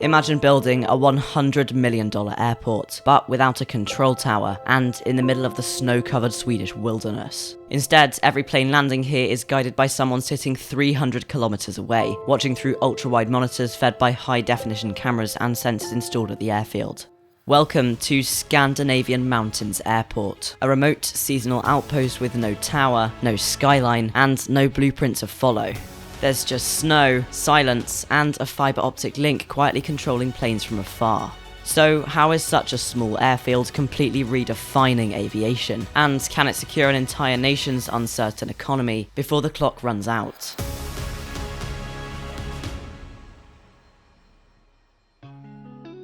Imagine building a $100 million airport, but without a control tower and in the middle of the snow-covered Swedish wilderness. Instead, every plane landing here is guided by someone sitting 300 kilometers away, watching through ultra-wide monitors fed by high-definition cameras and sensors installed at the airfield. Welcome to Scandinavian Mountains Airport, a remote seasonal outpost with no tower, no skyline, and no blueprint to follow. There's just snow, silence, and a fiber-optic link quietly controlling planes from afar. So how is such a small airfield completely redefining aviation? And can it secure an entire nation's uncertain economy before the clock runs out?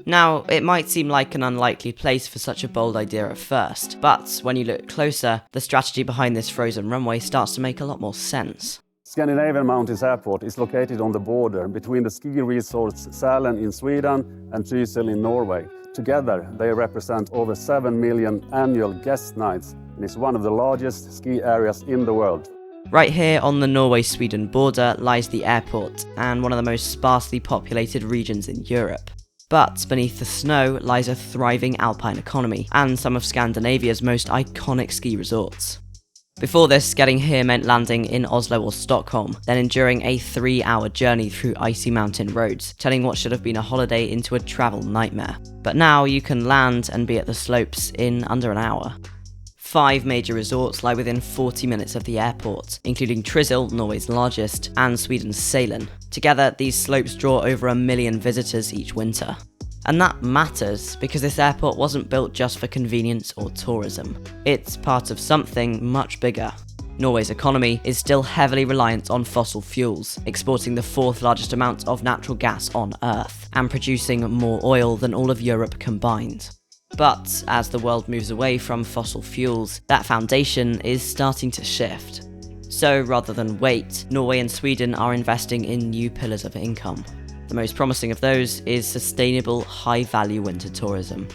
Now, it might seem like an unlikely place for such a bold idea at first, but when you look closer, the strategy behind this frozen runway starts to make a lot more sense. Scandinavian Mountains Airport is located on the border between the ski resorts Sälen in Sweden and Trysil in Norway. Together, they represent over 7 million annual guest nights and is one of the largest ski areas in the world. Right here on the Norway-Sweden border lies the airport, and one of the most sparsely populated regions in Europe. But beneath the snow lies a thriving alpine economy, and some of Scandinavia's most iconic ski resorts. Before this, getting here meant landing in Oslo or Stockholm, then enduring a 3-hour journey through icy mountain roads, turning what should have been a holiday into a travel nightmare. But now you can land and be at the slopes in under an hour. 5 major resorts lie within 40 minutes of the airport, including Trysil, Norway's largest, and Sweden's Sälen. Together, these slopes draw over 1 million visitors each winter. And that matters because this airport wasn't built just for convenience or tourism. It's part of something much bigger. Norway's economy is still heavily reliant on fossil fuels, exporting the 4th largest amount of natural gas on Earth, and producing more oil than all of Europe combined. But as the world moves away from fossil fuels, that foundation is starting to shift. So rather than wait, Norway and Sweden are investing in new pillars of income. The most promising of those is sustainable, high-value winter tourism.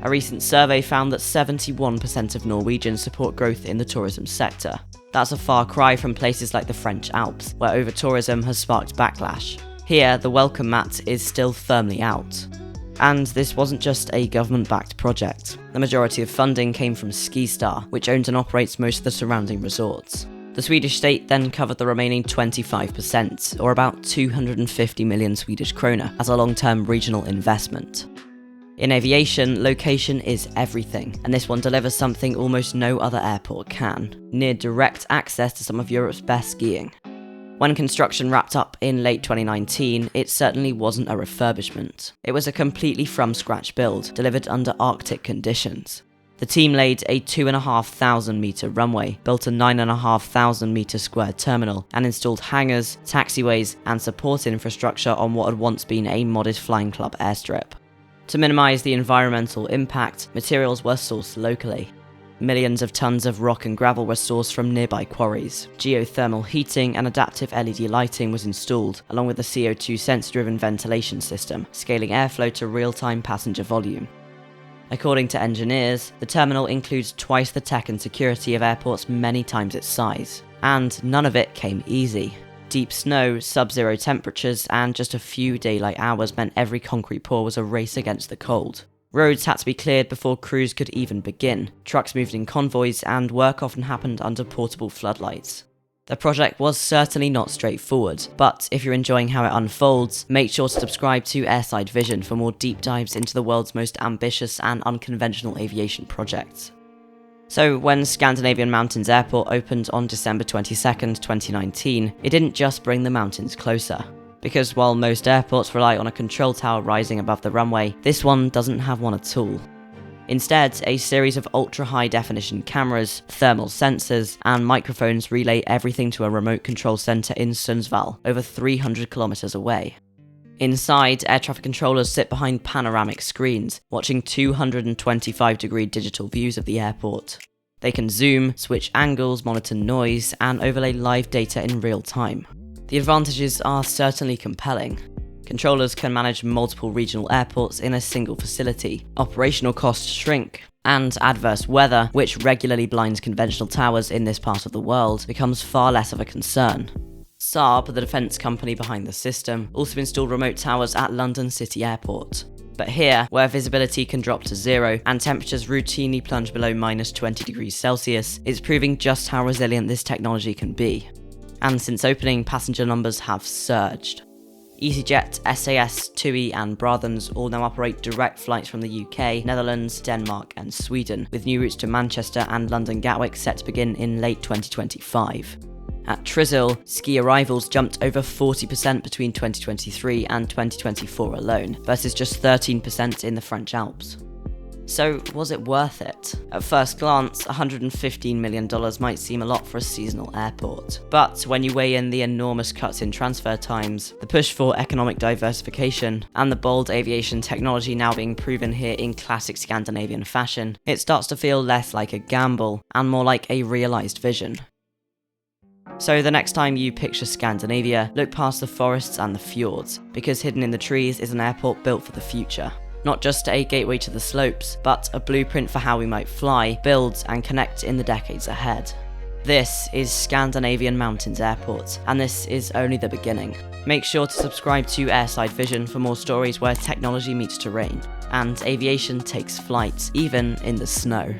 A recent survey found that 71% of Norwegians support growth in the tourism sector. That's a far cry from places like the French Alps, where over-tourism has sparked backlash. Here, the welcome mat is still firmly out. And this wasn't just a government-backed project. The majority of funding came from Skistar, which owns and operates most of the surrounding resorts. The Swedish state then covered the remaining 25%, or about 250 million Swedish krona, as a long-term regional investment. In aviation, location is everything, and this one delivers something almost no other airport can: near direct access to some of Europe's best skiing. When construction wrapped up in late 2019, it certainly wasn't a refurbishment. It was a completely from-scratch build, delivered under Arctic conditions. The team laid a 2,500 metre runway, built a 9,500 metre square terminal, and installed hangars, taxiways, and support infrastructure on what had once been a modest flying club airstrip. To minimise the environmental impact, materials were sourced locally. Millions of tons of rock and gravel were sourced from nearby quarries. Geothermal heating and adaptive LED lighting was installed, along with a CO2 sensor-driven ventilation system, scaling airflow to real-time passenger volume. According to engineers, the terminal includes twice the tech and security of airports many times its size. And none of it came easy. Deep snow, sub-zero temperatures, and just a few daylight hours meant every concrete pour was a race against the cold. Roads had to be cleared before crews could even begin. Trucks moved in convoys, and work often happened under portable floodlights. The project was certainly not straightforward, but if you're enjoying how it unfolds, make sure to subscribe to Airside Vision for more deep dives into the world's most ambitious and unconventional aviation projects. So when Scandinavian Mountains Airport opened on December 22nd, 2019, it didn't just bring the mountains closer. Because while most airports rely on a control tower rising above the runway, this one doesn't have one at all. Instead, a series of ultra-high-definition cameras, thermal sensors, and microphones relay everything to a remote control centre in Sundsvall, over 300 kilometers away. Inside, air traffic controllers sit behind panoramic screens, watching 225-degree digital views of the airport. They can zoom, switch angles, monitor noise, and overlay live data in real time. The advantages are certainly compelling. Controllers can manage multiple regional airports in a single facility, operational costs shrink, and adverse weather, which regularly blinds conventional towers in this part of the world, becomes far less of a concern. Saab, the defence company behind the system, also installed remote towers at London City Airport. But here, where visibility can drop to zero and temperatures routinely plunge below -20 degrees Celsius, it's proving just how resilient this technology can be. And since opening, passenger numbers have surged. EasyJet, SAS, TUI and Brathens all now operate direct flights from the UK, Netherlands, Denmark and Sweden, with new routes to Manchester and London Gatwick set to begin in late 2025. At Trysil, ski arrivals jumped over 40% between 2023 and 2024 alone, versus just 13% in the French Alps. So, was it worth it? At first glance, $115 million might seem a lot for a seasonal airport. But when you weigh in the enormous cuts in transfer times, the push for economic diversification, and the bold aviation technology now being proven here in classic Scandinavian fashion, it starts to feel less like a gamble, and more like a realised vision. So the next time you picture Scandinavia, look past the forests and the fjords, because hidden in the trees is an airport built for the future. Not just a gateway to the slopes, but a blueprint for how we might fly, build, and connect in the decades ahead. This is Scandinavian Mountains Airport, and this is only the beginning. Make sure to subscribe to Airside Vision for more stories where technology meets terrain, and aviation takes flight, even in the snow.